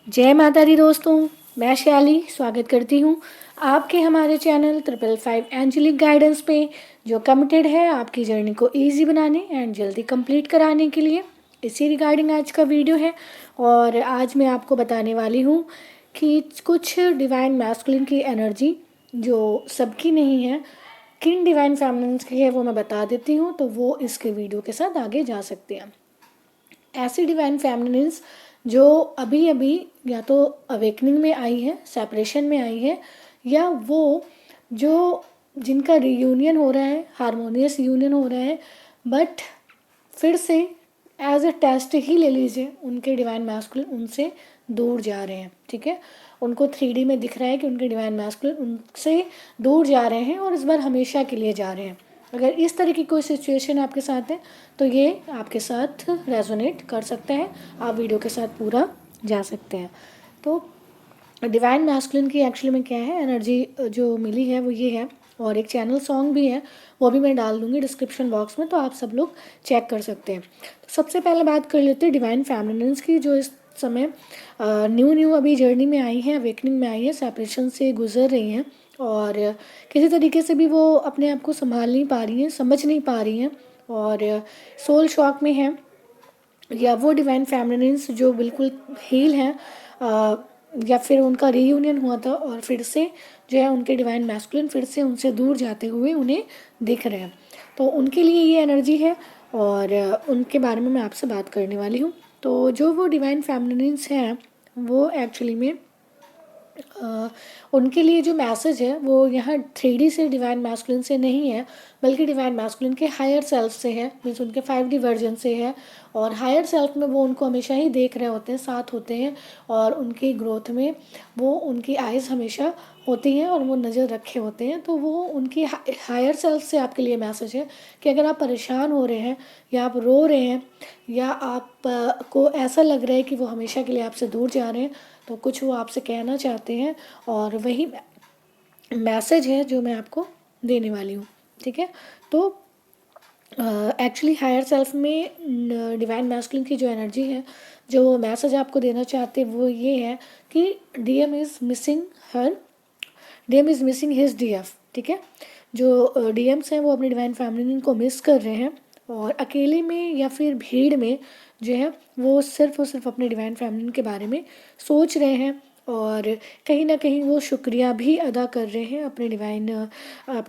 जय माता दी दोस्तों, मैं शैली स्वागत करती हूँ आपके हमारे चैनल 555 एंजेलिक गाइडेंस पे, जो कमिटेड है आपकी जर्नी को इजी बनाने एंड जल्दी कंप्लीट कराने के लिए। इसी रिगार्डिंग आज का वीडियो है और आज मैं आपको बताने वाली हूँ कि कुछ डिवाइन मैस्कुलिन की एनर्जी जो सबकी नहीं है, किन डिवाइन फेमिनिन्स की है वो मैं बता देती हूँ, तो वो इसके वीडियो के साथ आगे जा सकते हैं। ऐसी डिवाइन फेमिनिन्स जो अभी अभी या तो अवेकनिंग में आई है, सेपरेशन में आई है, या वो जो जिनका रीयूनियन हो रहा है, हारमोनियस यूनियन हो रहा है, बट फिर से एज अ टेस्ट ही ले लीजिए, उनके डिवाइन मैस्कुलिन उनसे दूर जा रहे हैं। ठीक है, उनको 3D में दिख रहा है कि उनके डिवाइन मैस्कुलिन उनसे दूर जा रहे हैं और इस बार हमेशा के लिए जा रहे हैं। अगर इस तरह की कोई सिचुएशन आपके साथ है तो ये आपके साथ रेजोनेट कर सकता है, आप वीडियो के साथ पूरा जा सकते हैं। तो डिवाइन मैस्कुलिन की एक्चुअली में क्या है एनर्जी जो मिली है वो ये है, और एक चैनल सॉन्ग भी है, वो भी मैं डाल दूँगी डिस्क्रिप्शन बॉक्स में, तो आप सब लोग चेक कर सकते हैं। तो सबसे पहले बात कर लेते हैं डिवाइन फेमिनिन्स की, जो इस समय न्यू अभी जर्नी में आई है, अवेकनिंग में आई है, सेपरेशन से गुजर रही हैं और किसी तरीके से भी वो अपने आप को संभाल नहीं पा रही हैं, समझ नहीं पा रही हैं और सोल शॉक में हैं। या वो डिवाइन फेमिनिन्स जो बिल्कुल हील हैं, या फिर उनका रीयूनियन हुआ था और फिर से जो है उनके डिवाइन मैस्कुलिन फिर से उनसे दूर जाते हुए उन्हें दिख रहे हैं, तो उनके लिए ये एनर्जी है और उनके बारे में मैं आपसे बात करने वाली हूँ। तो जो वो डिवाइन फेमिनिन्स हैं वो एक्चुअली में उनके लिए जो मैसेज है वो यहाँ 3D से डिवाइन मैस्कुलिन से नहीं है, बल्कि डिवाइन मैस्कुलिन के हायर सेल्फ से है, मीन्स उनके 5D वर्जन से है। और हायर सेल्फ में वो उनको हमेशा ही देख रहे होते हैं, साथ होते हैं, और उनकी ग्रोथ में वो उनकी आइज़ हमेशा होती हैं और वो नज़र रखे होते हैं। तो वो उनकी हायर सेल्फ से आपके लिए मैसेज है कि अगर आप परेशान हो रहे हैं या आप रो रहे हैं या आप को ऐसा लग रहा है कि वो हमेशा के लिए आपसे दूर जा रहे हैं, तो कुछ वो आपसे कहना चाहते हैं और वही मैसेज है जो मैं आपको देने वाली हूँ। ठीक है, तो एक्चुअली हायर सेल्फ में डिवाइन मैस्कुलिन की जो एनर्जी है, जो मैसेज आपको देना चाहते हैं वो ये है कि DM is missing her, DM is missing his DF. ठीक है, जो डीएम्स हैं वो अपनी डिवाइन फैमिली को मिस कर रहे हैं और अकेले में या फिर भीड़ में जो है वो सिर्फ और सिर्फ अपने डिवाइन फैमिली के बारे में सोच रहे हैं और कहीं ना कहीं वो शुक्रिया भी अदा कर रहे हैं अपने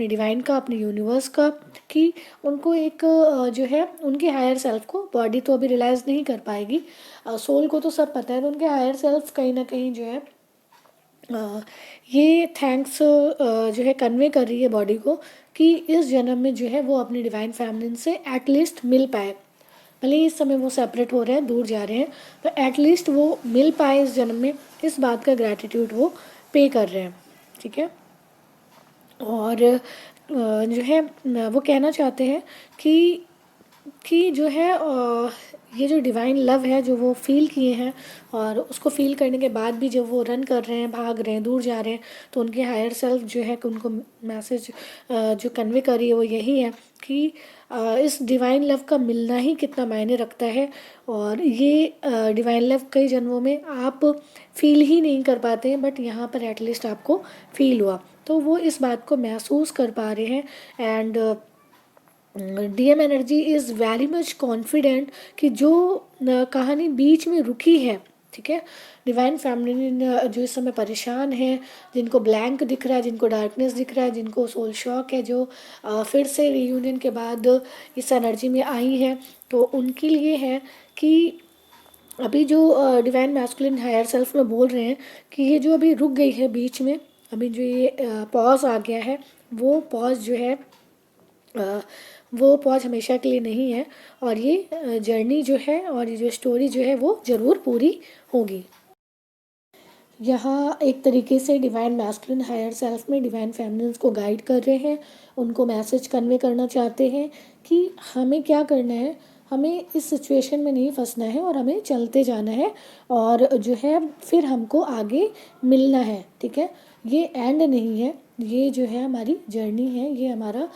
डिवाइन का, अपने यूनिवर्स का, कि उनको एक जो है उनके हायर सेल्फ को, बॉडी तो अभी रियलाइज़ नहीं कर पाएगी, सोल को तो सब पता है, तो उनके हायर सेल्फ कहीं ना कहीं जो है ये थैंक्स जो है कन्वे कर रही है बॉडी को कि इस जन्म में जो है वो अपनी डिवाइन फैमिली से एटलीस्ट मिल पाए। भले ही इस समय वो सेपरेट हो रहे हैं, दूर जा रहे हैं, तो एटलीस्ट वो मिल पाए इस जन्म में, इस बात का ग्रैटिट्यूड वो पे कर रहे हैं। ठीक है, और जो है वो कहना चाहते हैं कि जो है ये जो डिवाइन लव है जो वो फील किए हैं, और उसको फील करने के बाद भी जब वो रन कर रहे हैं, भाग रहे हैं, दूर जा रहे हैं, तो उनके हायर सेल्फ जो है कि उनको मैसेज जो कन्वे कर रही है वो यही है कि इस डिवाइन लव का मिलना ही कितना मायने रखता है, और ये डिवाइन लव कई जन्मों में आप फील ही नहीं कर पाते हैं, बट यहाँ पर एटलीस्ट आपको फील हुआ, तो वो इस बात को महसूस कर पा रहे हैं। And DM energy is very much confident कि जो कहानी बीच में रुकी है, ठीक है, डिवाइन फैमिली जो इस समय परेशान है, जिनको ब्लैंक दिख रहा है, जिनको डार्कनेस दिख रहा है, जिनको सोल शॉक है, जो फिर से रीयूनियन के बाद इस एनर्जी में आई है, तो उनके लिए है कि अभी जो डिवाइन मैस्कुलिन हायर सेल्फ में बोल रहे हैं कि ये जो अभी रुक गई है बीच में, अभी जो ये पॉज आ गया है, वो पॉज जो है वो पॉज हमेशा के लिए नहीं है, और ये जर्नी जो है और ये जो स्टोरी जो है वो ज़रूर पूरी होगी। यहाँ एक तरीके से डिवाइन मैस्कुलिन हायर सेल्फ में डिवाइन फेमिनिन्स को गाइड कर रहे हैं, उनको मैसेज कन्वे करना चाहते हैं कि हमें क्या करना है, हमें इस सिचुएशन में नहीं फंसना है और हमें चलते जाना है, और जो है फिर हमको आगे मिलना है। ठीक है, ये एंड नहीं है, ये जो है हमारी जर्नी है, ये हमारा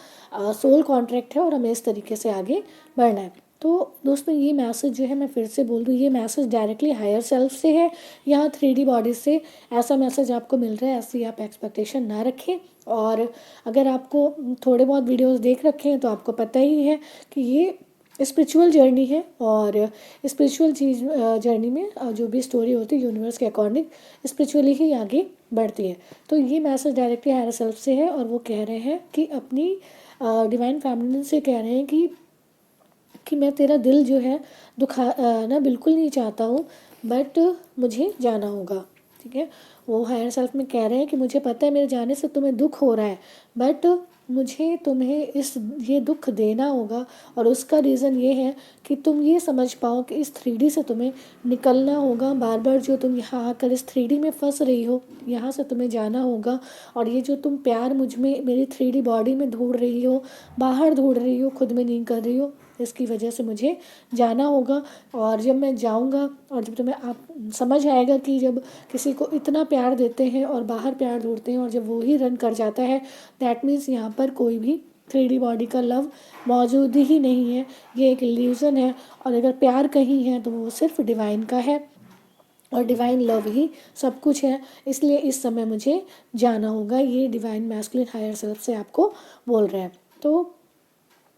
सोल कॉन्ट्रैक्ट है और हमें इस तरीके से आगे बढ़ना है। तो दोस्तों ये मैसेज जो है, मैं फिर से बोल दूँ, ये मैसेज डायरेक्टली हायर सेल्फ से है, यहाँ 3D बॉडी से ऐसा मैसेज आपको मिल रहा है। ऐसी आप एक्सपेक्टेशन ना रखें। और अगर आपको थोड़े बहुत वीडियोस देख रखे हैं तो आपको पता ही है कि ये स्पिरिचुअल जर्नी है, और स्पिरिचुअल चीज़ जर्नी में जो भी स्टोरी होती है यूनिवर्स के अकॉर्डिंग स्पिरिचुअली ही आगे बढ़ती है। तो ये मैसेज डायरेक्टली हायर सेल्फ से है, और वो कह रहे हैं कि अपनी डिवाइन फैमिली से कह रहे हैं कि मैं तेरा दिल जो है ना बिल्कुल नहीं चाहता हूँ, बट मुझे जाना होगा। ठीक है, वो हायर सेल्फ में कह रहे हैं कि मुझे पता है मेरे जाने से तुम्हें दुख हो रहा है, बट मुझे तुम्हें ये दुख देना होगा, और उसका रीज़न ये है कि तुम ये समझ पाओ कि इस 3D से तुम्हें निकलना होगा। बार बार जो तुम यहाँ आकर इस 3D में फंस रही हो, यहाँ से तुम्हें जाना होगा। और ये जो तुम प्यार मुझ में, मेरी 3D बॉडी में ढूंढ रही हो, बाहर ढूंढ रही हो, खुद में नहीं कर रही हो, इसकी वजह से मुझे जाना होगा। और जब मैं जाऊंगा, और जब तुम्हें आप समझ आएगा कि जब किसी को इतना प्यार देते हैं और बाहर प्यार ढूंढते हैं, और जब वो ही रन कर जाता है, दैट मीन्स यहाँ पर कोई भी 3D बॉडी का लव मौजूद ही नहीं है, ये एक इल्यूज़न है। और अगर प्यार कहीं है तो वो सिर्फ डिवाइन का है, और डिवाइन लव ही सब कुछ है। इसलिए इस समय मुझे जाना होगा, ये डिवाइन मैस्कुलिन हायर सेल्फ से आपको बोल रहे हैं। तो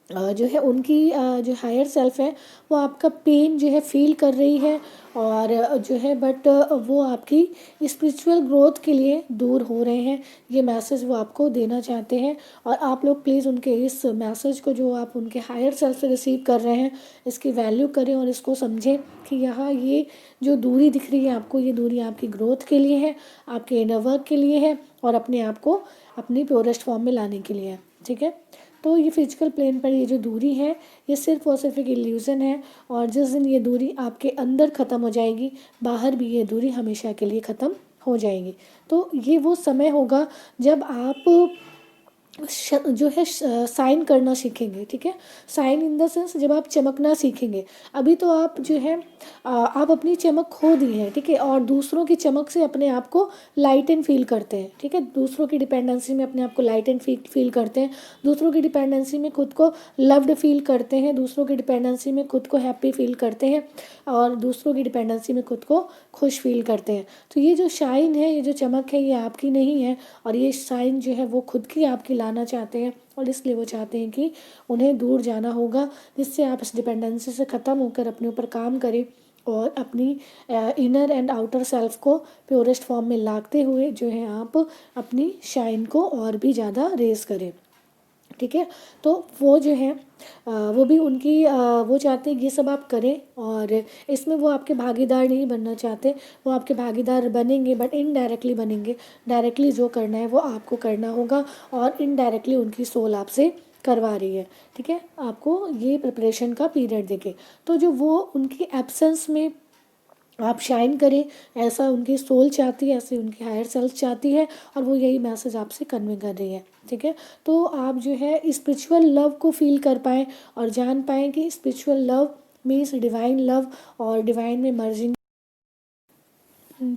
जो है उनकी जो हायर सेल्फ है वो आपका पेन जो है फील कर रही है, और जो है बट वो आपकी स्पिरिचुअल ग्रोथ के लिए दूर हो रहे हैं, ये मैसेज वो आपको देना चाहते हैं। और आप लोग प्लीज़ उनके इस मैसेज को, जो आप उनके हायर सेल्फ से रिसीव कर रहे हैं, इसकी वैल्यू करें और इसको समझें कि यहाँ ये जो दूरी दिख रही है आपको, ये दूरी आपकी ग्रोथ के लिए है, आपके इनर वर्क के लिए है, और अपने आप को अपनी प्योरेस्ट फॉर्म में लाने के लिए है। ठीक है, तो ये फिजिकल प्लेन पर ये जो दूरी है, ये सिर्फ और सिर्फ एक इल्यूज़न है, और जिस दिन ये दूरी आपके अंदर ख़त्म हो जाएगी, बाहर भी ये दूरी हमेशा के लिए ख़त्म हो जाएगी। तो ये वो समय होगा जब आप जो है साइन करना सीखेंगे। ठीक है, साइन इन द सेंस जब आप चमकना सीखेंगे। अभी तो आप जो है आप अपनी चमक खो दी है। ठीक है, और दूसरों की चमक से अपने आप को लाइट एंड फील करते हैं। ठीक है, दूसरों की डिपेंडेंसी में अपने आप को लाइट एंड फील करते हैं, दूसरों की डिपेंडेंसी में खुद को लव्ड फील करते हैं, दूसरों की डिपेंडेंसी में खुद को हैप्पी फील करते हैं, और दूसरों की डिपेंडेंसी में खुद को खुश फील करते हैं। तो ये जो शाइन है, ये जो चमक है, ये आपकी नहीं है, और ये शाइन जो है वो खुद की आपकी लाना चाहते हैं, और इसलिए वो चाहते हैं कि उन्हें दूर जाना होगा, जिससे आप इस डिपेंडेंसी से ख़त्म होकर अपने ऊपर काम करें, और अपनी इनर एंड आउटर सेल्फ को प्योरेस्ट फॉर्म में लाते हुए जो है आप अपनी शाइन को और भी ज़्यादा रेज करें। ठीक है, तो वो जो है वो भी उनकी वो चाहते हैं ये सब आप करें, और इसमें वो आपके भागीदार नहीं बनना चाहते। वो आपके भागीदार बनेंगे, बट इनडायरेक्टली बनेंगे। डायरेक्टली जो करना है वो आपको करना होगा, और इनडायरेक्टली उनकी सोल आपसे करवा रही है। ठीक है, आपको ये प्रिपरेशन का पीरियड देके, तो जो वो उनकी एब्सेंस में आप शाइन करें, ऐसा उनकी सोल चाहती है, ऐसे उनकी हायर सेल्फ चाहती है, और वो यही मैसेज आपसे कन्वे कर रही है। ठीक है, तो आप जो है स्पिरिचुअल लव को फील कर पाएँ, और जान पाएँ कि spiritual love means divine love, और डिवाइन में मर्जिंग।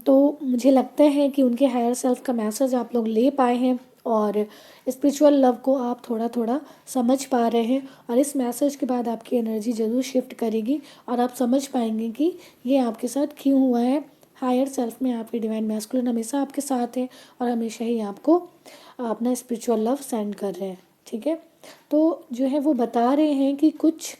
तो मुझे लगता है कि उनके हायर सेल्फ का मैसेज आप लोग ले पाए हैं, और स्पिरिचुअल लव को आप थोड़ा थोड़ा समझ पा रहे हैं, और इस मैसेज के बाद आपकी एनर्जी ज़रूर शिफ्ट करेगी, और आप समझ पाएंगे कि ये आपके साथ क्यों हुआ है। हायर सेल्फ में आपके डिवाइन मैस्कुलिन हमेशा आपके साथ है, और हमेशा ही आपको अपना स्पिरिचुअल लव सेंड कर रहे हैं। ठीक है, तो जो है वो बता रहे हैं कि कुछ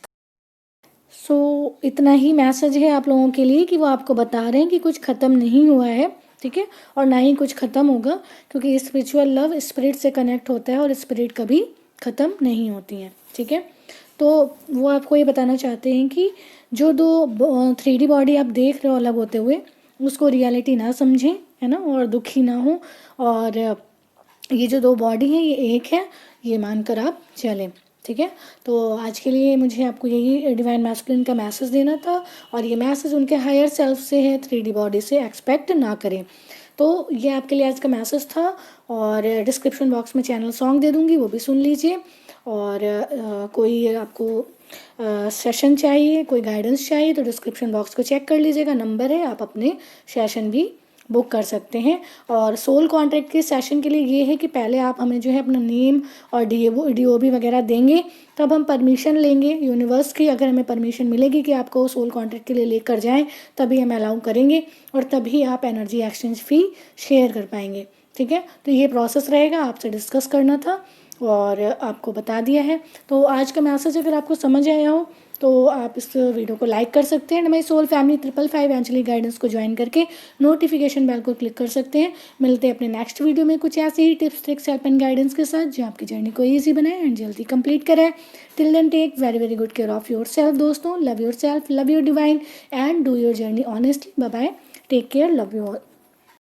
इतना ही मैसेज है आप लोगों के लिए, कि वो आपको बता रहे हैं कि कुछ ख़त्म नहीं हुआ है। ठीक है, और ना ही कुछ ख़त्म होगा, क्योंकि स्पिरिचुअल लव स्पिरिट से कनेक्ट होता है, और स्पिरिट कभी ख़त्म नहीं होती हैं। ठीक है, तो वो आपको ये बताना चाहते हैं कि जो दो 3D बॉडी आप देख रहे हो अलग होते हुए, उसको रियलिटी ना समझें, है ना, और दुखी ना हो, और ये जो दो बॉडी हैं ये एक है, ये मानकर आप चलें। ठीक है, तो आज के लिए मुझे आपको यही डिवाइन मैस्कुलिन का मैसेज देना था, और ये मैसेज उनके हायर सेल्फ से है, 3D बॉडी से एक्सपेक्ट ना करें। तो ये आपके लिए आज का मैसेज था, और डिस्क्रिप्शन बॉक्स में चैनल सॉन्ग दे दूँगी, वो भी सुन लीजिए। और कोई आपको सेशन चाहिए, कोई गाइडेंस चाहिए, तो डिस्क्रिप्शन बॉक्स को चेक कर लीजिएगा, नंबर है, आप अपने सेशन भी बुक कर सकते हैं। और सोल कॉन्ट्रैक्ट के सेशन के लिए ये है कि पहले आप हमें जो है अपना नेम और DOB वगैरह देंगे, तब हम परमिशन लेंगे यूनिवर्स की। अगर हमें परमिशन मिलेगी कि आपको सोल कॉन्ट्रैक्ट के लिए लेकर जाएं, तभी हम अलाउ करेंगे और तभी आप एनर्जी एक्सचेंज फ़ी शेयर कर पाएंगे। ठीक है, तो ये प्रोसेस रहेगा, आपसे डिस्कस करना था और आपको बता दिया है। तो आज का मैसेज अगर आपको समझ आया हो तो आप इस वीडियो को लाइक कर सकते हैं। हमारी सोल फैमिली 555 एंजलिक गाइडेंस को ज्वाइन करके नोटिफिकेशन बेल को क्लिक कर सकते हैं। मिलते हैं अपने नेक्स्ट वीडियो में कुछ ऐसे ही tips, tricks, help and guidance के साथ जो आपकी जर्नी को ईजी बनाए एंड जल्दी कंप्लीट कराए। Till then take very very good care of yourself दोस्तों। Love yourself, love your divine and do your journey honestly. Bye bye, take care, love you all.